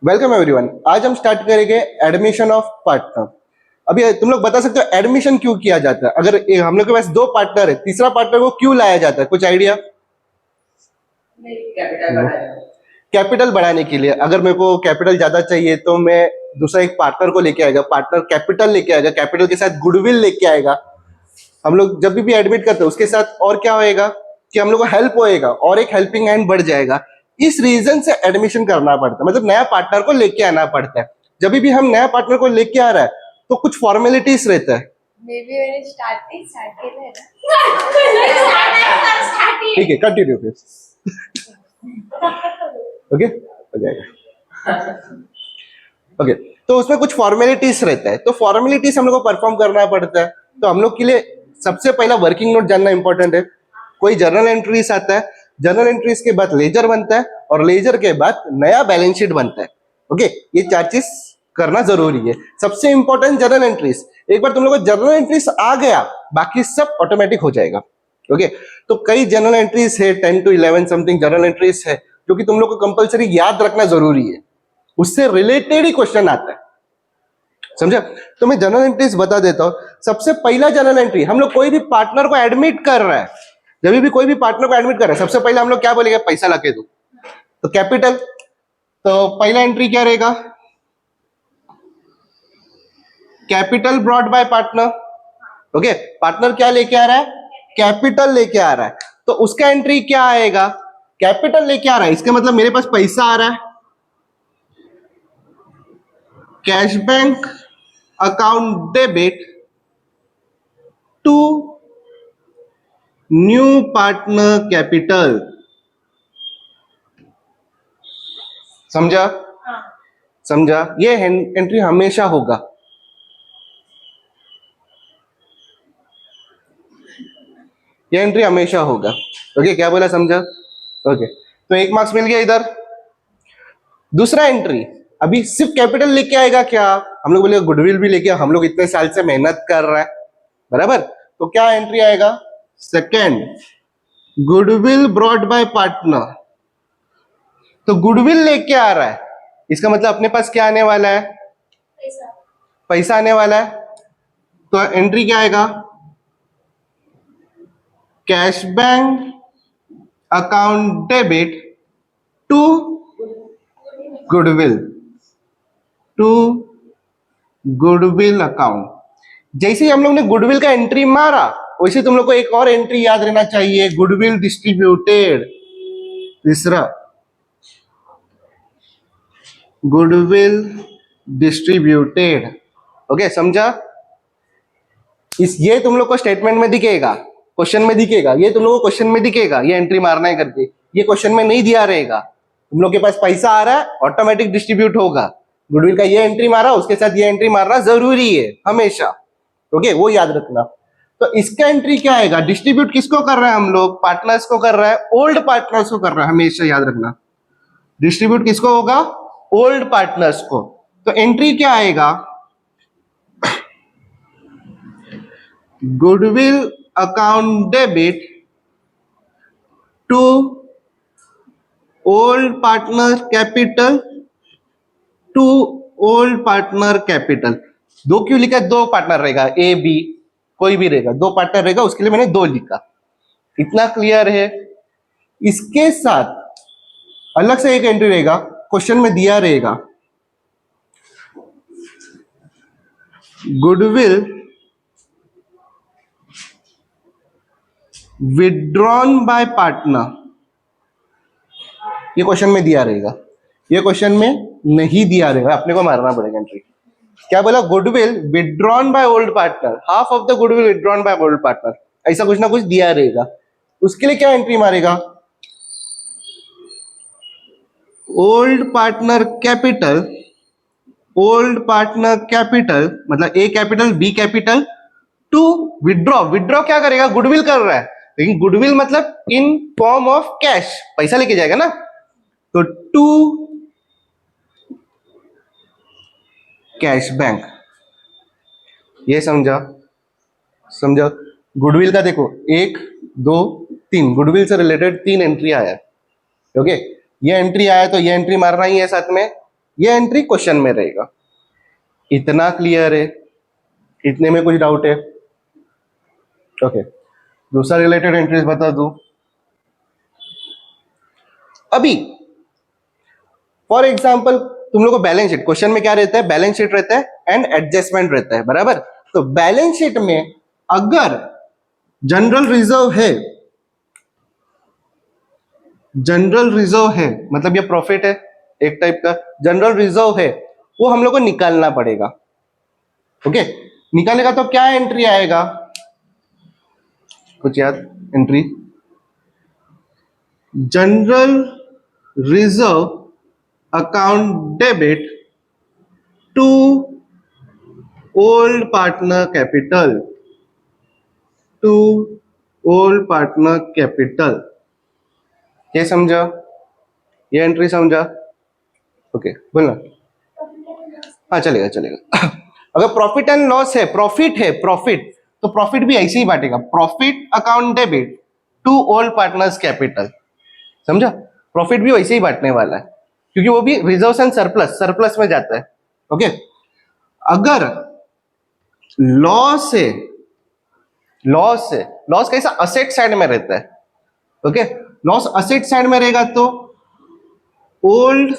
Welcome everyone. आज हम start करेंगे एडमिशन ऑफ पार्टनर। अभी तुम लोग बता सकते हो एडमिशन क्यों किया जाता है? अगर हम लोग के पास दो पार्टनर है, तीसरा पार्टनर को क्यों लाया जाता है? कुछ आइडिया? कैपिटल बढ़ाने के लिए। अगर मेरे को कैपिटल ज्यादा चाहिए तो मैं दूसरा एक पार्टनर को लेके आएगा, पार्टनर कैपिटल लेके आएगा, कैपिटल के साथ गुडविल लेके आएगा। हम लोग जब भी एडमिट करते हैं उसके साथ और क्या होएगा कि हम लोग को हेल्प होएगा और एक हेल्पिंग हैंड बढ़ जाएगा। इस रीजन से एडमिशन करना पड़ता है, मतलब नया पार्टनर को लेके आना पड़ता है। जब भी हम नया पार्टनर को लेके आ रहा है तो कुछ फॉर्मेलिटीज रहता है। ठीक है, कंटिन्यू फिर। ओके, हो जाएगा। ओके, तो उसमें कुछ फॉर्मेलिटीज रहता है, तो फॉर्मेलिटीज हम लोग को परफॉर्म करना पड़ता है। तो हम लोग के लिए सबसे पहला वर्किंग नोट जानना इंपॉर्टेंट है। कोई जर्नल एंट्रीज आता है, जर्नल एंट्रीज के बाद लेजर बनता है और लेजर के बाद नया बैलेंस शीट बनता है। ओके, ये चार चीज करना जरूरी है। सबसे इंपॉर्टेंट जर्नल एंट्रीज। एक बार तुम लोग को जर्नल एंट्रीज आ गया, बाकी सब ऑटोमेटिक हो जाएगा। ओके, तो कई जर्नल एंट्रीज है, 10 to 11 समथिंग जर्नल एंट्रीज है जो कि तुम लोग को कंपलसरी याद रखना जरूरी है। उससे रिलेटेड ही क्वेश्चन आता है, समझा? तो मैं जनरल एंट्रीज बता देता हूं। सबसे पहला जनरल एंट्री, हम लोग कोई भी पार्टनर को एडमिट कर रहा है, जब भी कोई भी पार्टनर को एडमिट कर रहा है सबसे पहले हम लोग क्या बोलेंगे? पैसा लाके दो। तो कैपिटल, तो पहला एंट्री क्या रहेगा? Capital brought by partner. Okay, partner क्या लेके आ रहा है? कैपिटल लेके आ रहा है, तो उसका एंट्री क्या आएगा? कैपिटल लेके आ रहा है, इसका मतलब मेरे पास पैसा आ रहा है। Cash bank account debit to new partner capital. समझा? समझा? ये एंट्री हमेशा होगा। ये एंट्री हमेशा होगा। ओके, क्या बोला? समझा? ओके, तो 1 मार्क्स मिल गया इधर। दूसरा एंट्री, अभी सिर्फ कैपिटल लेके आएगा क्या? हम लोग बोले गुडविल भी लेके, हम लोग इतने साल से मेहनत कर रहा है, बराबर? तो क्या एंट्री आएगा? Second, goodwill brought by partner. तो गुडविल लेके आ रहा है, इसका मतलब अपने पास क्या आने वाला है? पैसा आने वाला है। तो एंट्री क्या आएगा? Cash bank account debit to goodwill, to goodwill account. जैसे ही हम लोग ने गुडविल का एंट्री मारा, वैसे तुम लोग को एक और एंट्री याद रहना चाहिए, गुडविल डिस्ट्रीब्यूटेड। तीसरा, गुडविल डिस्ट्रीब्यूटेड। ओके, समझा? ये तुम लोग को स्टेटमेंट में दिखेगा, क्वेश्चन में दिखेगा, ये तुम लोग को क्वेश्चन में दिखेगा, ये एंट्री मारना है करके। ये क्वेश्चन में नहीं दिया रहेगा। तुम लोग के पास पैसा आ रहा है, ऑटोमेटिक डिस्ट्रीब्यूट होगा। गुडविल का ये एंट्री मारा, उसके साथ ये एंट्री मारना जरूरी है हमेशा। ओके, वो याद रखना। तो इसका एंट्री क्या आएगा? डिस्ट्रीब्यूट किसको कर रहे हैं हम लोग? पार्टनर्स को कर रहा है, ओल्ड पार्टनर्स को कर रहा है, हमेशा याद रखना। डिस्ट्रीब्यूट किसको होगा? ओल्ड पार्टनर्स को। तो एंट्री क्या आएगा? Goodwill account debit to old partner capital, to old partner capital. दो क्यों लिखा? दो पार्टनर रहेगा, ए बी कोई भी रहेगा, दो पार्टनर रहेगा, उसके लिए मैंने दो लिखा। इतना क्लियर है? इसके साथ अलग से एक एंट्री रहेगा, क्वेश्चन में दिया रहेगा, गुडविल विड्रॉन बाय पार्टनर। ये क्वेश्चन में दिया रहेगा, ये क्वेश्चन में नहीं दिया रहेगा, अपने को मारना पड़ेगा एंट्री। क्या बोला? Goodwill withdrawn by old partner, half of the goodwill withdrawn by old partner, ऐसा कुछ ना कुछ दिया रहेगा। उसके लिए क्या एंट्री मारेगा? Old partner capital, old partner capital मतलब A capital B capital to withdraw. Withdraw क्या करेगा? गुडविल कर रहा है, लेकिन गुडविल मतलब इन फॉर्म ऑफ कैश, पैसा लेके जाएगा ना। तो टू कैश बैंक। ये समझा? समझा? गुडविल का देखो 1 2 3, गुडविल से रिलेटेड 3 एंट्री आया। ओके, ये एंट्री आया तो ये एंट्री मारना ही है साथ में, ये एंट्री क्वेश्चन में रहेगा। इतना क्लियर है? इतने में कुछ डाउट है? ओके, दूसरा रिलेटेड एंट्रीज बता दूं। अभी फॉर एग्जाम्पल तुम लोग को बैलेंस शीट, क्वेश्चन में क्या रहता है? बैलेंस शीट रहता है एंड एडजस्टमेंट रहता है, बराबर। तो बैलेंस शीट में अगर जनरल रिजर्व है, जनरल रिजर्व है मतलब ये प्रॉफिट है, एक टाइप का जनरल रिजर्व है, वो हम लोग को निकालना पड़ेगा। ओके, निकालेगा तो क्या एंट्री आएगा? कुछ याद? Entry general reserve account debit to old partner capital, to old partner capital. ये समझा? ये एंट्री समझा? ओके, बोलना। हाँ, चलेगा चलेगा। अगर प्रॉफिट एंड लॉस है, प्रॉफिट है, प्रॉफिट, तो प्रॉफिट भी ऐसे ही बांटेगा, profit account debit to old partners capital. समझा? प्रॉफिट भी वैसे ही बांटने वाला है, क्योंकि वो भी रिजर्व एंड सरप्लस, सरप्लस में जाता है। ओके, अगर लॉस है, लॉस है, लॉस कैसा? असेट साइड में रहता है। ओके, लॉस असेट साइड में रहेगा तो old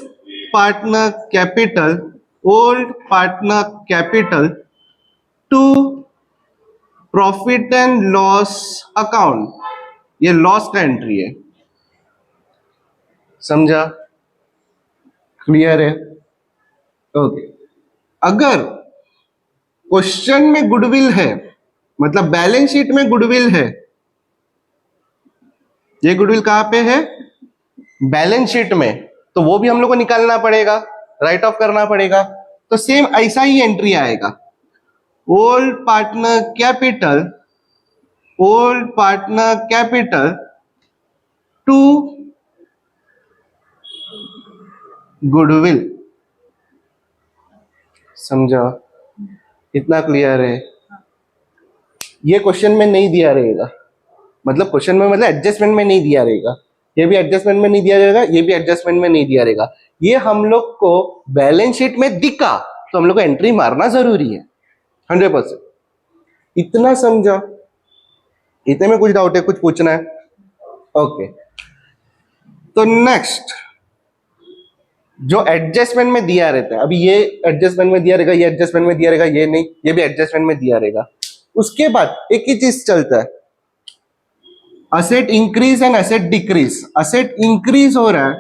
partner capital, old partner capital to profit and loss account, ये लॉस का एंट्री है। समझा? क्लियर है? ओके, अगर क्वेश्चन में गुडविल है, मतलब बैलेंस शीट में गुडविल है, ये गुडविल कहां पे है? बैलेंस शीट में, तो वो भी हम लोग को निकालना पड़ेगा, राइट ऑफ करना पड़ेगा। तो सेम ऐसा ही एंट्री आएगा, old partner capital, old partner capital to goodwill. समझा? इतना क्लियर है? ये क्वेश्चन में नहीं दिया रहेगा, मतलब क्वेश्चन में मतलब एडजस्टमेंट में नहीं दिया रहेगा, ये भी एडजस्टमेंट में नहीं दिया रहेगा, ये भी एडजस्टमेंट में नहीं दिया रहेगा। ये हम लोग को बैलेंस शीट में दिखा तो हम लोग को एंट्री मारना जरूरी है, 100%। इतना समझा? इतने में कुछ डाउट है? कुछ पूछना है? ओके, तो नेक्स्ट जो एडजस्टमेंट में दिया रहता है, अभी ये एडजस्टमेंट में दिया रहेगा, ये एडजस्टमेंट में दिया रहेगा, ये नहीं, ये भी एडजस्टमेंट में दिया रहेगा। उसके बाद एक ही चीज चलता है, asset increase and asset decrease. Asset increase हो रहा है,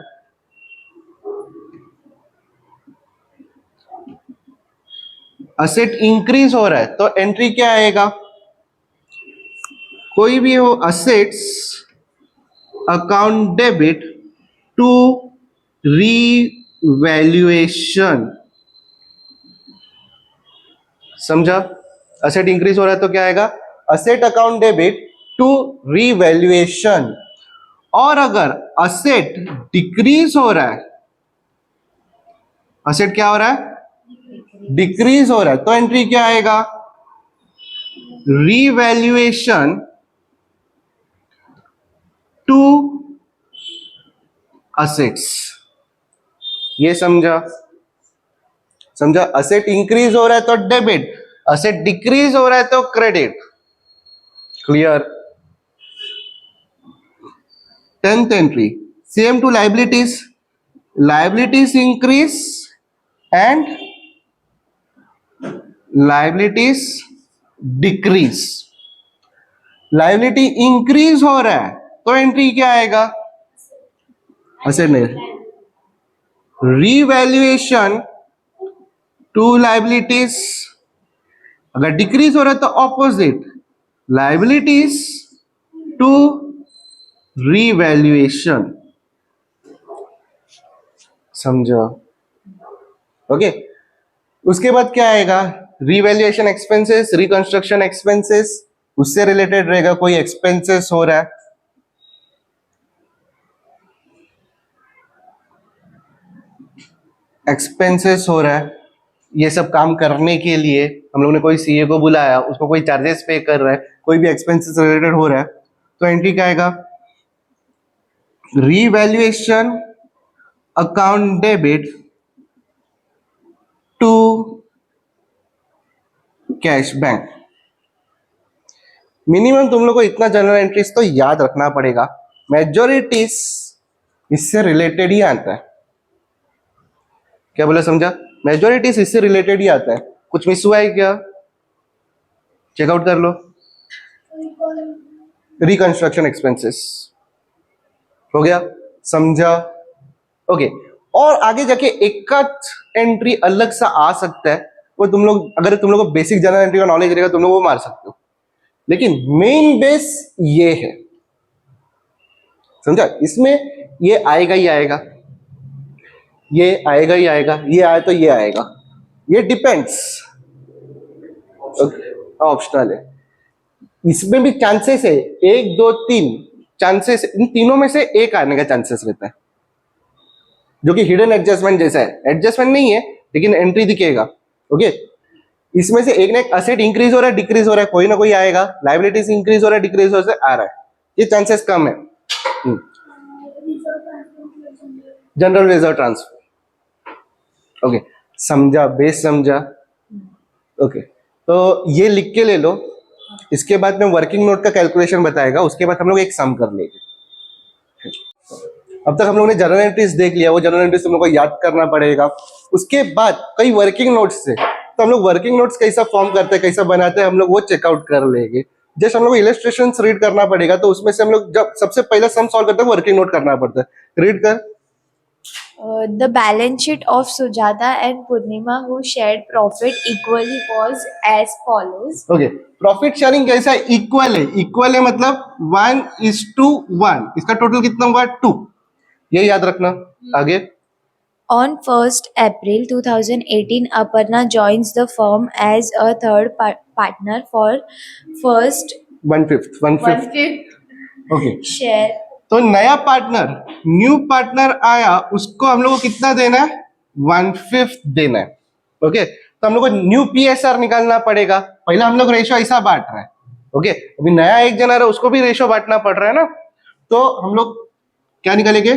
असेट इंक्रीज हो रहा है, तो एंट्री क्या आएगा? कोई भी हो, assets account debit to revaluation. समझा? असेट इंक्रीज हो रहा है तो क्या आएगा? Asset account debit to revaluation. और अगर असेट डिक्रीज हो रहा है, असेट क्या हो रहा है? डिक्रीज हो रहा है, तो एंट्री क्या आएगा? Revaluation to assets. ये समझा? समझा? असेट इंक्रीज हो रहा है तो डेबिट, असेट डिक्रीज हो रहा है तो credit. Clear? 10th entry same to liabilities, liabilities increase and liabilities decrease. Liability increase हो रहा है तो एंट्री क्या आएगा? असेट नहीं, रीवैल्यूएशन टू लाइबिलिटीज। अगर डिक्रीज हो रहा है तो ऑपोजिट, लाइबिलिटीज टू रीवैल्यूएशन। समझो? ओके, उसके बाद क्या आएगा? रीवैल्यूएशन एक्सपेंसेस, रिकंस्ट्रक्शन एक्सपेंसेस, उससे रिलेटेड रहेगा। कोई एक्सपेंसेस हो रहा है, एक्सपेंसेस हो रहा है, ये सब काम करने के लिए हम लोग ने कोई सीए को बुलाया, उसको कोई चार्जेस पे कर रहा है, कोई भी एक्सपेंसेस रिलेटेड हो रहा है, तो एंट्री क्या आएगा? Revaluation account debit to cash bank. Minimum तुम लोग को इतना जनरल एंट्रीज तो याद रखना पड़ेगा, मेजोरिटीज इससे रिलेटेड ही आता है। क्या बोला समझा? मेजोरिटीज इससे रिलेटेड ही आता है। कुछ मिस हुआ है क्या? चेकआउट कर लो। रिकंस्ट्रक्शन एक्सपेंसेस हो गया, समझा? ओके। और आगे जाके एक एंट्री अलग सा आ सकता है, वो तुम लोग, अगर तुम लोग को बेसिक जनरल एंट्री का नॉलेज रहेगा तुम लोग वो मार सकते हो, लेकिन मेन बेस ये है, समझा? इसमें ये आएगा ही आएगा, ये आएगा ही आएगा, ये आए तो ये आएगा, ये डिपेंड्स, ऑप्शनल है। इसमें भी चांसेस है, 1 2 3 चांसेस, इन तीनों में से एक आने का चांसेस रहता है, जो कि हिडन एडजस्टमेंट जैसा है। एडजस्टमेंट नहीं है लेकिन एंट्री दिखेगा। ओके, इसमें से एक ना एक असेट इंक्रीज हो रहा है, डिक्रीज हो रहा है, कोई ना कोई आएगा। लाइबिलिटीज इंक्रीज हो रहा है, डिक्रीज हो रहा है, आ रहा है, ये चांसेस कम है। General reserve transfer. ओके, समझा? बेस समझा? ओके, तो ये लिख के ले लो। इसके बाद में वर्किंग नोट का कैलकुलेशन बताएगा, उसके बाद हम लोग एक सम कर लेंगे। अब तक हम लोगों ने जनरल एंट्रीज देख लिया, वो जनरल एंट्रीज तुम लोग को याद करना पड़ेगा। उसके बाद कई वर्किंग नोट्स से, तो हम लोग वर्किंग नोट्स कैसा फॉर्म करते हैं, कैसा बनाते हैं, हम लोग वो चेकआउट कर लेंगे। जस्ट हम लोग इलस्ट्रेशंस रीड करना पड़ेगा, तो उसमें से हम लोग जब सबसे पहला सम सॉल्व करते हैं वर्किंग नोट करना पड़ता है। रीड कर। The balance sheet of Sujata and Purnima, who shared profit equally, was as follows. Okay, profit sharing कैसा है? इक्वल है। इक्वल है मतलब 1:1। इसका टोटल कितना हुआ? 2। ये याद रखना। आगे। On 1st April 2018, Aparna joins the firm as a third partner for first 1/5 okay. share. तो नया पार्टनर, न्यू पार्टनर आया, उसको हम लोग को कितना देना है? 1/5 देना है। ओके, तो हम लोग को न्यू पीएसआर निकालना पड़ेगा। पहला हम लोग रेशो ऐसा बांट रहे हैं। ओके, अभी नया एक जन आ रहा है, उसको भी रेशो बांटना पड़ रहा है ना, तो हम लोग क्या निकालेंगे?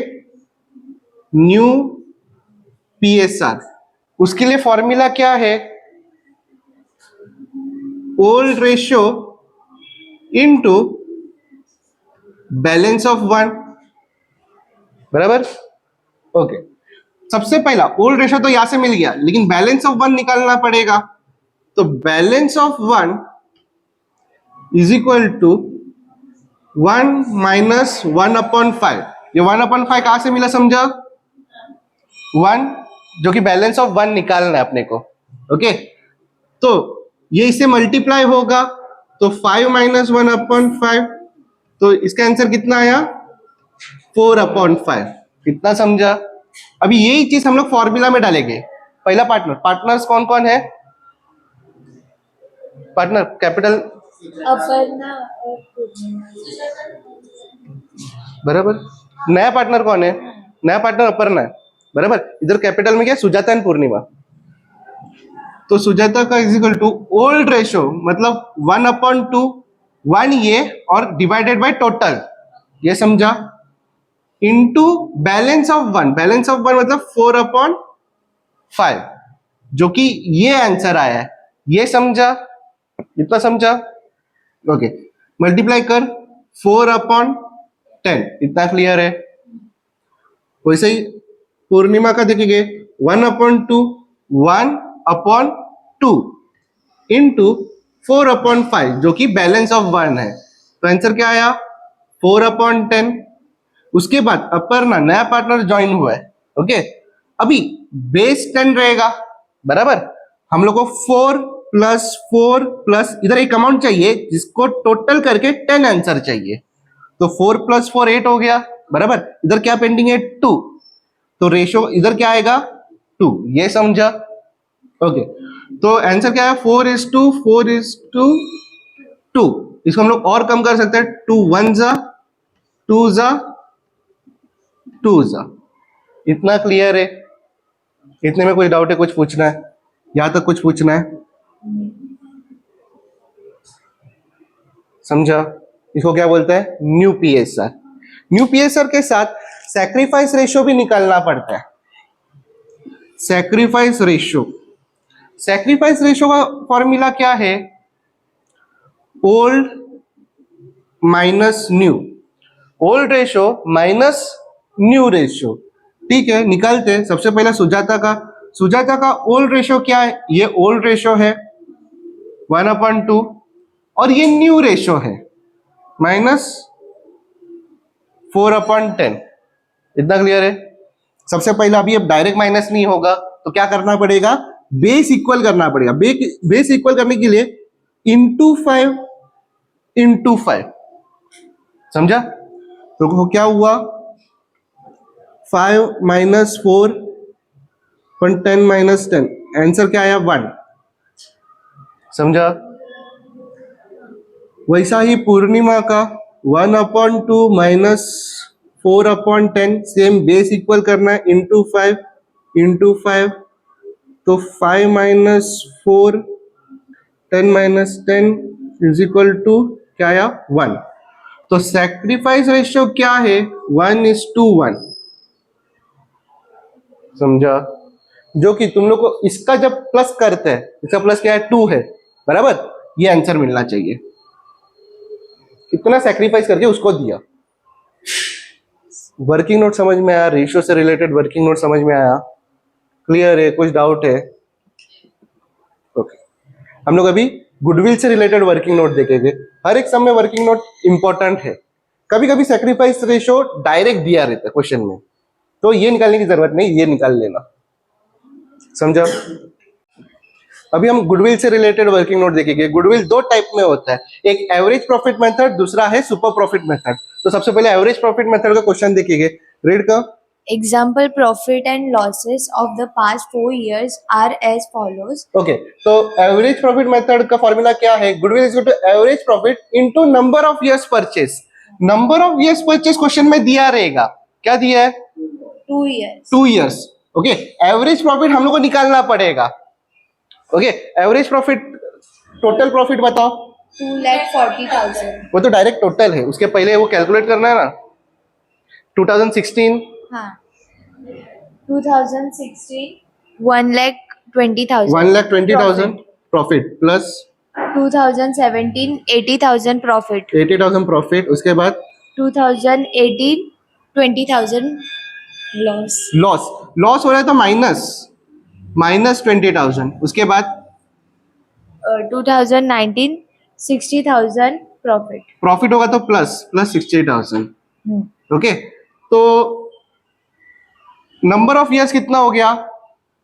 New PSR. उसके लिए फॉर्मूला क्या है? Old ratio into balance of 1, बराबर? ओके, सबसे पहला ओल्ड रेशो तो यहां से मिल गया, लेकिन बैलेंस ऑफ 1 निकालना पड़ेगा। तो balance of 1 is equal to 1 minus 1/5। ये 1/5 कहां से मिला समझा? 1, जो कि बैलेंस ऑफ 1 निकालना है अपने को। ओके, तो ये इससे मल्टीप्लाई होगा, तो 5 माइनस 1/5, तो इसका आंसर कितना आया? 4/5। कितना समझा? अभी यही चीज हम लोग फॉर्मूला में डालेंगे। पहला पार्टनर, पार्टनर्स कौन कौन है? पार्टनर कैपिटल, Aparna और Purnima. बराबर। नया पार्टनर कौन है? नया पार्टनर अपर्णा है, बराबर। इधर कैपिटल में क्या? सुजाता एंड पूर्णिमा। तो सुजाता का is equal to old ratio, मतलब 1/2, 1 ये और डिवाइडेड बाय टोटल, ये समझा, into balance of 1। Balance of 1 मतलब 4/5, जो कि ये आंसर आया है, ये समझा? इतना समझा? ओके, मल्टीप्लाई कर 4/10, इतना क्लियर है? वैसे ही पूर्णिमा का देखेंगे 1/2, 1/2 इंटू 4/5, जो कि बैलेंस ऑफ 1 है। तो आंसर क्या आया? 4/10। उसके बाद अपर्णा नया पार्टनर ज्वाइन हुआ है। ओके, अभी बेस 10 रहेगा, बराबर। हम लोग को 4 + 4 + इधर एक अमाउंट चाहिए जिसको टोटल करके 10 आंसर चाहिए। तो 4 + 4 8 हो गया, बराबर। इधर क्या पेंडिंग है? 2, तो रेशो इधर क्या आएगा? 2, ये समझा? ओके, तो आंसर क्या है? 4:4:2। इसको हम लोग और कम कर सकते हैं, 2 1 जा 2 जा 2 जा। इतना क्लियर है? इतने में कोई डाउट है? कुछ पूछना है? यहां तक कुछ पूछना है? समझा? इसको क्या बोलते हैं? New PSR. न्यू पीएसआर के साथ सैक्रिफाइस रेशियो भी निकालना पड़ता है। सैक्रिफाइस रेशियो सैक्रिफाइस रेशियो का फॉर्मूला क्या है? Old minus new, old ratio minus new ratio. ठीक है, निकालते हैं। सबसे पहले सुजाता का ओल्ड रेशियो क्या है? ये ओल्ड रेशियो है 1/2 और ये न्यू रेशियो है -4/10। इतना क्लियर है? सबसे पहले अभी अब डायरेक्ट माइनस नहीं होगा तो क्या करना पड़ेगा? बेस इक्वल करना पड़ेगा। बेस इक्वल करने के लिए इंटू 5 समझा? तो क्या हुआ? 5 - 4 10 - 10, आंसर क्या आया? 1। समझा? वैसा ही पूर्णिमा का 1/2 - 4/10, सेम बेस इक्वल करना है, इंटू 5 तो 5 - 4 10 - 10 इज इक्वल टू क्या आया? 1। तो सैक्रिफाइस रेशियो क्या है? 1:1। समझा? जो कि तुम लोग को इसका जब प्लस करते हैं, इसका प्लस क्या है? 2 है, बराबर? ये आंसर मिलना चाहिए। इतना सैक्रिफाइस करके उसको दिया। वर्किंग नोट समझ में आया? रेशियो से रिलेटेड वर्किंग नोट समझ में आया? क्लियर है? कुछ डाउट है? ओके, हम लोग अभी गुडविल से रिलेटेड वर्किंग नोट देखेंगे। हर एक सम में वर्किंग नोट इंपॉर्टेंट है। कभी कभी सैक्रिफाइस रेशियो डायरेक्ट दिया रहता है क्वेश्चन में, तो ये निकालने की जरूरत नहीं, ये निकाल लेना। समझा? अभी हम गुडविल से रिलेटेड वर्किंग नोट देखेंगे। गुडविल 2 टाइप में होता है, एक एवरेज प्रॉफिट मेथड, दूसरा है सुपर प्रॉफिट मेथड। तो सबसे पहले एवरेज प्रॉफिट मेथड का क्वेश्चन देखेंगे। रीड का Example, profit and losses of the past 4 years are as follows. Okay, तो एवरेज प्रॉफिट मेथड का फॉर्मूला क्या है? Goodwill is equal to average profit into number of years purchase. Number of years purchase question में दिया रहेगा। क्या दिया है? 2 years. 2 years. Okay, average profit हम लोग को निकालना पड़ेगा। Okay, average profit, total profit बताओ। 2,40,000. वो तो डायरेक्ट टोटल है, उसके पहले वो कैलकुलेट करना है ना। 2016 हाँ. 2016. 1,20,000. 1,20,000 प्रॉफिट प्लस 2017. 80,000 profit. 80,000 प्रॉफिट। उसके बाद 2018. 20,000 loss. लॉस हो रहा है तो -20,000। उसके बाद 2019. 60,000 profit. प्रॉफिट होगा तो प्लस 60,000। ओके, तो नंबर ऑफ इयर्स कितना हो गया?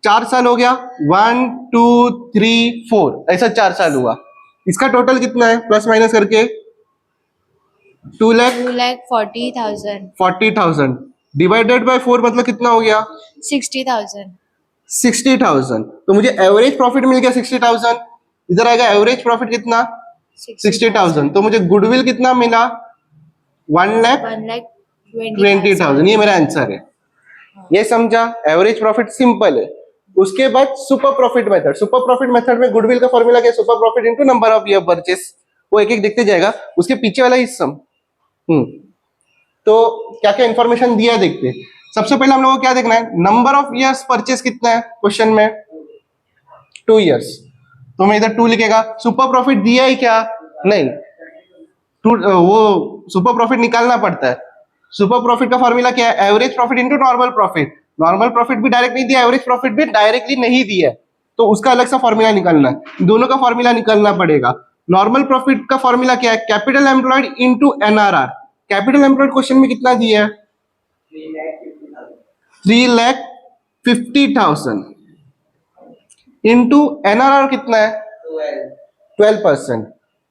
4 साल हो गया। 1 2 3 4 ऐसा 4 साल हुआ। इसका टोटल कितना है प्लस माइनस करके? 2,40,000. 2,40,000 डिवाइडेड बाय 4 मतलब कितना हो गया? 60,000. 60,000। तो मुझे एवरेज प्रॉफिट मिल गया 60,000। इधर आएगा एवरेज प्रॉफिट कितना? 60,000। तो मुझे गुडविल कितना मिला? 1,20,000। ये मेरा आंसर है। ये समझा? एवरेज प्रॉफिट सिंपल है। उसके बाद super profit method. Super profit method में गुडविल का फॉर्मूला क्या है? Super profit into number of year purchase. वो एक एक देखते जाएगा। उसके पीछे वाला ही सम। तो क्या क्या इंफॉर्मेशन दिया है देखते। सबसे पहले हम लोगों को क्या देखना है? नंबर ऑफ ईयर्स परचेस कितना है क्वेश्चन में? 2 इयर्स। तो मैं इधर 2 लिखेगा। सुपर प्रॉफिट दिया है क्या? नहीं, वो सुपर प्रॉफिट निकालना पड़ता है। सुपर प्रॉफिट का फॉर्मूला क्या है? Average profit into normal profit. Normal profit भी डायरेक्ट नहीं दिया, एवरेज प्रॉफिट भी डायरेक्टली नहीं दिया, तो उसका अलग सा फॉर्मूला निकालना है। दोनों का फॉर्मूला निकालना पड़ेगा। नॉर्मल प्रॉफिट का फॉर्मूला क्या है? Capital employed into NRR. Capital employed question में कितना दिया है? 3,50,000 इनटू एनआरआर कितना है? 12%।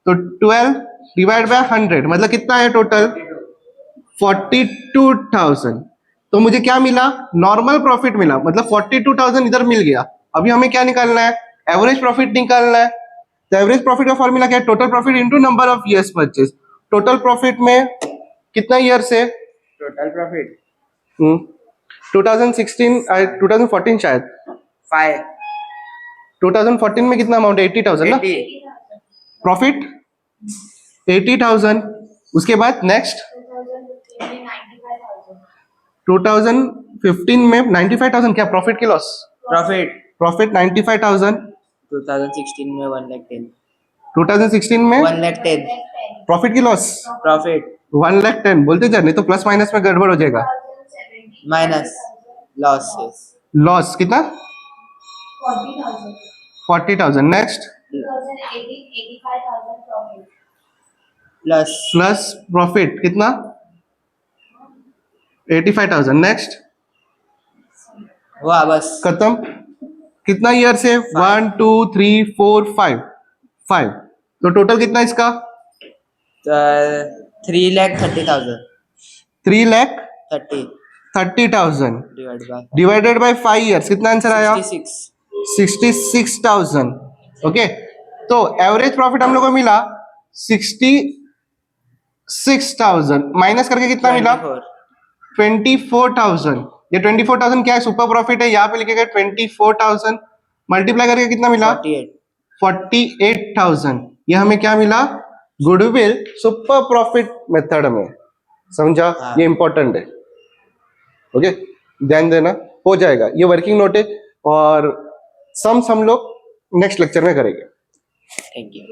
तो 12 डिवाइड बाय 100 मतलब कितना है टोटल? 42,000। तो मुझे क्या मिला? नॉर्मल प्रॉफिट मिला, मतलब 42,000 इधर मिल गया। अभी हमें क्या निकालना है? एवरेज प्रॉफिट निकालना है। तो एवरेज प्रॉफिट का फॉर्मूला क्या है? Total profit into number of years purchase. Total profit में कितना ईयर्स है? टोटल प्रॉफिट 2016 2014 शायद। 5 2014 में कितना अमाउंट है? 80,000 ना 80 प्रॉफिट। 80,000। उसके बाद नेक्स्ट 2015 में 95,000 क्या प्रॉफिट की लॉस? प्रॉफिट प्रॉफिट 95,000 2016 में 110 2016 में 110 प्रॉफिट की लॉस प्रॉफिट 110 बोलते जा, नहीं तो प्लस माइनस में गड़बड़ हो जाएगा। माइनस लॉसेस लॉस कितना? 40,000। नेक्स्ट 85,000 प्लस प्लस प्रॉफिट कितना? 85,000। नेक्स्ट हुआ बस खत्म। कितना ईयर से? 1 2 3 4 5 तो टोटल कितना इसका? 3,30,000 30 3,30,000 divide by divided by 5 years, कितना आंसर आया? 66 66,000। ओके, तो एवरेज प्रॉफिट हम लोग को मिला 66,000, माइनस करके कितना मिला? 24,000। ये 24,000 क्या है? सुपर प्रॉफिट है, यहाँ पे लिखेगा 24,000 मल्टीप्लाई करके कितना मिला? 48 48,000। ये हमें क्या मिला? गुडविल सुपर प्रॉफिट मेथड में। समझा? हाँ। ये इंपॉर्टेंट है। ओके, ध्यान देना, हो जाएगा। ये वर्किंग नोट है और सम्स हम लोग नेक्स्ट लेक्चर में करेंगे। Thank you